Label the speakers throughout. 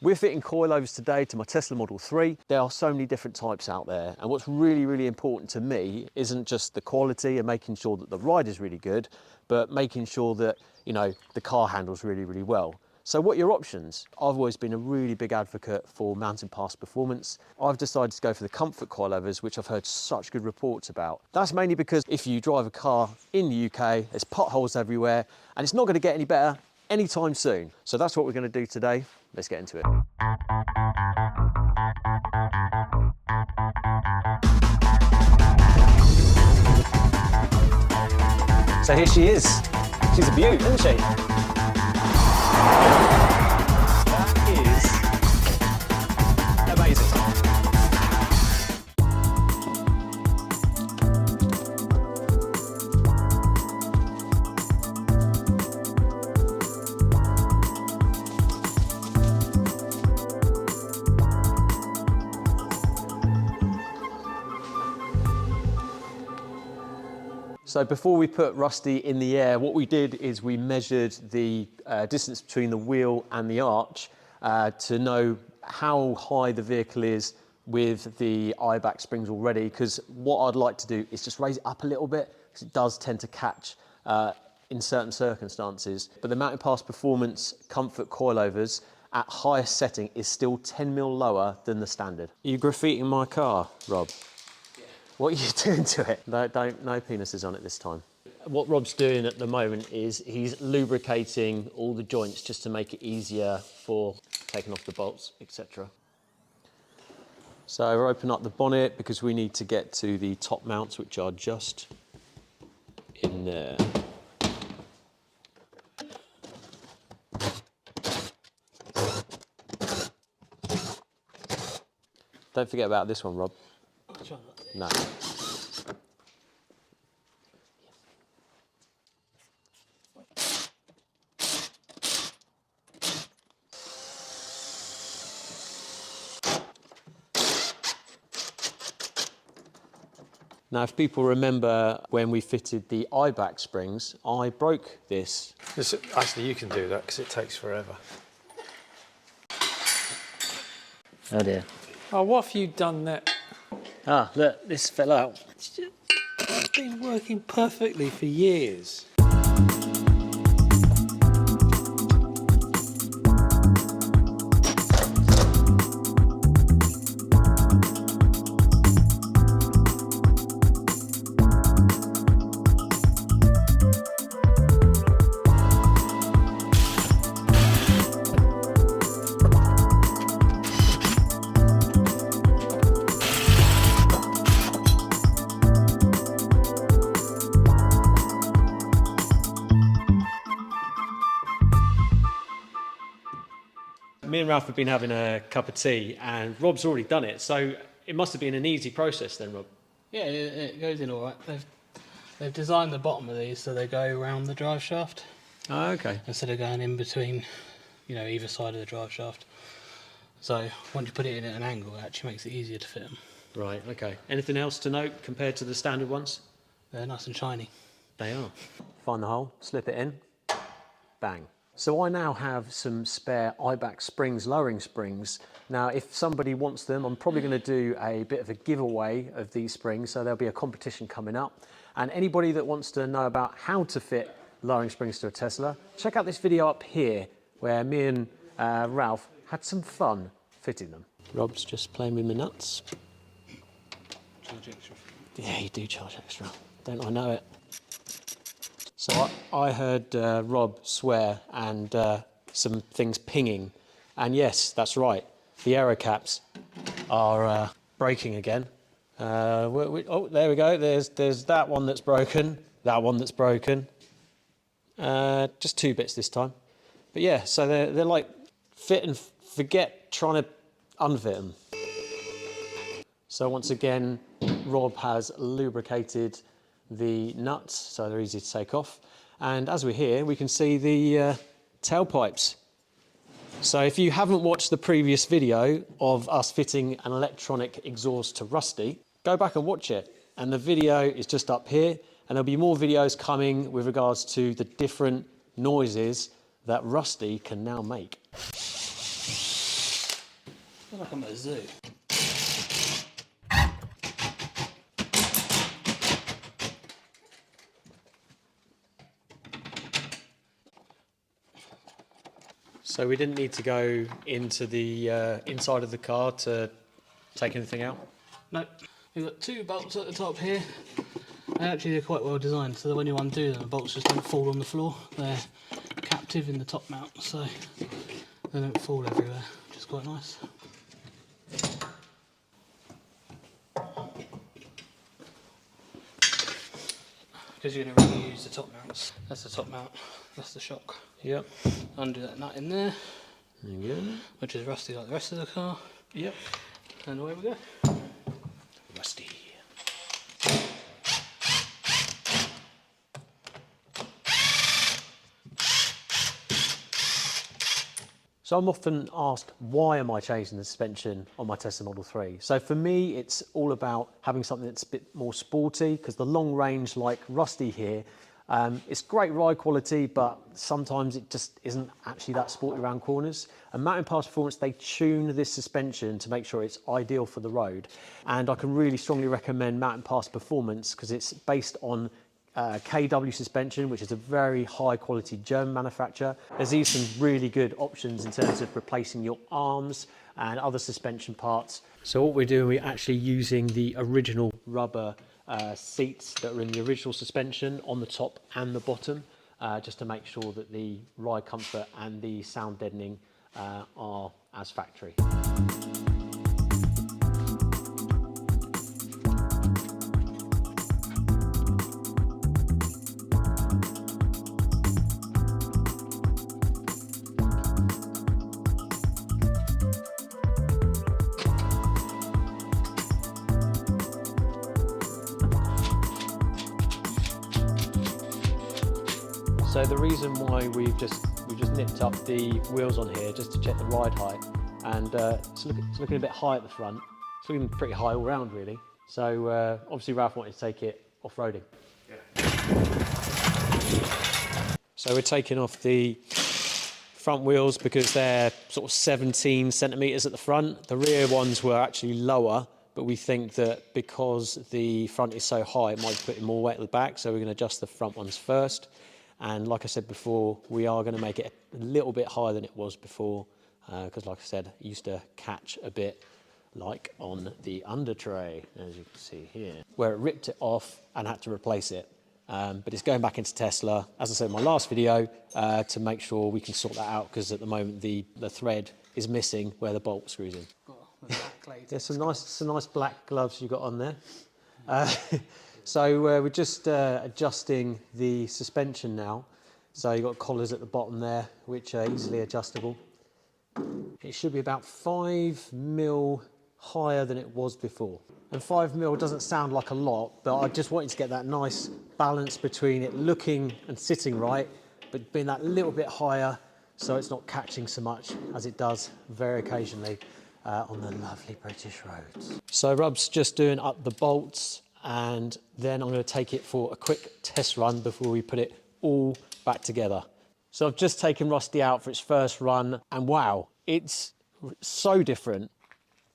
Speaker 1: We're fitting coilovers today to my Tesla Model 3. There are so many different types out there, and what's really, really important to me isn't just the quality and making sure that the ride is really good, but making sure that, you know, the car handles really, really well. So what are your options? I've always been a really big advocate for mountain pass performance. I've decided to go for the comfort coilovers, which I've heard such good reports about. That's mainly because if you drive a car in the UK, there's potholes everywhere, and it's not going to get any better anytime soon. So that's what we're going to do today. Let's get into it. So here she is. She's a beaut, isn't she? That is amazing. So before we put Rusty in the air, what we did is we measured the distance between the wheel and the arch to know how high the vehicle is with the I-back springs already, because what I'd like to do is just raise it up a little bit, because it does tend to catch in certain circumstances. But the mountain pass performance comfort coilovers at highest setting is still 10 mil lower than the standard. Are you graffitiing my car, Rob? What are you doing to it? No penises on it this time. What Rob's doing at the moment is he's lubricating all the joints just to make it easier for taking off the bolts, etc. So we're opening up the bonnet because we need to get to the top mounts, which are just in there. Don't forget about this one, Rob. No. Now, if people remember when we fitted the I-back springs, I broke this.
Speaker 2: Actually, you can do that because it takes forever.
Speaker 3: Oh dear.
Speaker 2: Oh, what have you done that?
Speaker 3: Ah, look, this fell out.
Speaker 2: It's been working perfectly for years.
Speaker 1: Me and Ralph have been having a cup of tea and Rob's already done it, so it must have been an easy process then, Rob.
Speaker 4: Yeah, it goes in all right. They've designed the bottom of these so they go around the drive shaft.
Speaker 1: Oh, okay.
Speaker 4: Instead of going in between, you know, either side of the drive shaft. So once you put it in at an angle, it actually makes it easier to fit them.
Speaker 1: Right, okay. Anything else to note compared to the standard ones?
Speaker 4: They're nice and shiny.
Speaker 1: They are. Find the hole, slip it in, bang. So I now have some spare I-back springs, lowering springs. Now, if somebody wants them, I'm probably going to do a bit of a giveaway of these springs, so there'll be a competition coming up. And anybody that wants to know about how to fit lowering springs to a Tesla, check out this video up here, where me and Ralph had some fun fitting them. Rob's just playing with my nuts.
Speaker 4: Charge extra.
Speaker 1: Yeah, you do charge extra. Don't I know it? So I heard Rob swear and some things pinging. And yes, that's right. The aero caps are breaking again. Oh, there we go. There's that one that's broken. That one that's broken. Just two bits this time. But yeah, so they're like fit and forget trying to unfit them. So once again, Rob has lubricated the nuts so they're easy to take off, and as we're here we can see the tailpipes. So if you haven't watched the previous video of us fitting an electronic exhaust to Rusty, go back and watch it, and the video is just up here, and there'll be more videos coming with regards to the different noises that Rusty can now make.
Speaker 4: feel like I'm at a zoo.
Speaker 1: So we didn't need to go into the inside of the car to take anything out?
Speaker 4: No, we've got 2 bolts at the top here. And actually they're quite well designed so that when you undo them, the bolts just don't fall on the floor. They're captive in the top mount, so they don't fall everywhere, which is quite nice. Because you're going to reuse the top mounts. That's the top mount, that's the shock.
Speaker 1: Yep.
Speaker 4: Undo that nut in there,
Speaker 1: There you go.
Speaker 4: which is rusty like the rest of the car,
Speaker 1: Yep.
Speaker 4: and away we go.
Speaker 1: Rusty. So I'm often asked, why am I changing the suspension on my Tesla Model 3? So for me, it's all about having something that's a bit more sporty, because the long range, like Rusty here, it's great ride quality, but sometimes it just isn't actually that sporty around corners. And Mountain Pass Performance, they tune this suspension to make sure it's ideal for the road. And I can really strongly recommend Mountain Pass Performance because it's based on KW suspension, which is a very high quality German manufacturer. There's even some really good options in terms of replacing your arms and other suspension parts. So what we're doing, we're actually using the original rubber seats that are in the original suspension on the top and the bottom, just to make sure that the ride comfort and the sound deadening are as factory. So the reason why we've just nipped up the wheels on here just to check the ride height, and it's looking a bit high at the front. It's looking pretty high all round really. So obviously Ralph wanted to take it off-roading. Yeah. So we're taking off the front wheels because they're sort of 17 centimetres at the front. The rear ones were actually lower, but we think that because the front is so high, it might be putting more weight at the back. So we're going to adjust the front ones first. And like I said before, we are going to make it a little bit higher than it was before, because like I said, it used to catch a bit like on the under tray, as you can see here, where it ripped it off and had to replace it. But it's going back into Tesla, as I said in my last video, to make sure we can sort that out, because at the moment the thread is missing where the bolt screws in. There's some nice black gloves you got on there. So we're just adjusting the suspension now. So you've got collars at the bottom there, which are easily adjustable. It should be about 5 mil higher than it was before. And 5 mil doesn't sound like a lot, but I just wanted to get that nice balance between it looking and sitting right, but being that little bit higher so it's not catching so much as it does very occasionally on the lovely British roads. So Rob's just doing up the bolts, and then I'm going to take it for a quick test run before we put it all back together. So I've just taken Rusty out for its first run, and wow, it's so different,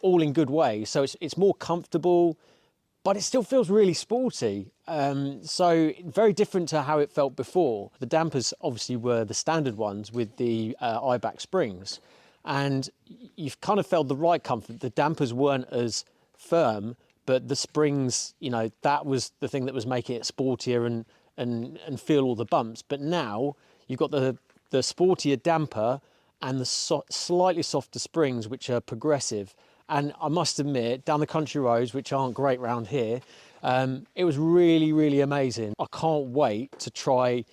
Speaker 1: all in good ways. So it's more comfortable, but it still feels really sporty. So very different to how it felt before. The dampers obviously were the standard ones with the I-back springs, and you've kind of felt the right comfort. The dampers weren't as firm, but the springs, you know, that was the thing that was making it sportier and feel all the bumps. But now you've got the sportier damper and the slightly softer springs, which are progressive. And I must admit, down the country roads, which aren't great round here, it was really, really amazing. I can't wait to try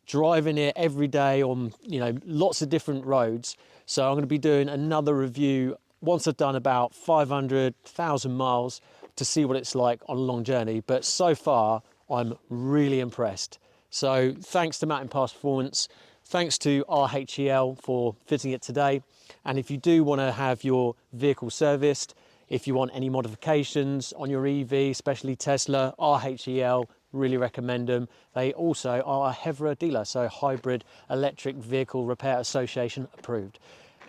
Speaker 1: driving it every day on, you know, lots of different roads. So I'm going to be doing another review once I've done about 500,000 miles to see what it's like on a long journey. But so far, I'm really impressed. So thanks to Mountain Pass Performance, thanks to RHEL for fitting it today. And if you do want to have your vehicle serviced, if you want any modifications on your EV, especially Tesla, RHEL, really recommend them. They also are a HEVRA dealer, so Hybrid Electric Vehicle Repair Association approved.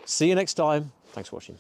Speaker 1: See you next time. Thanks for watching.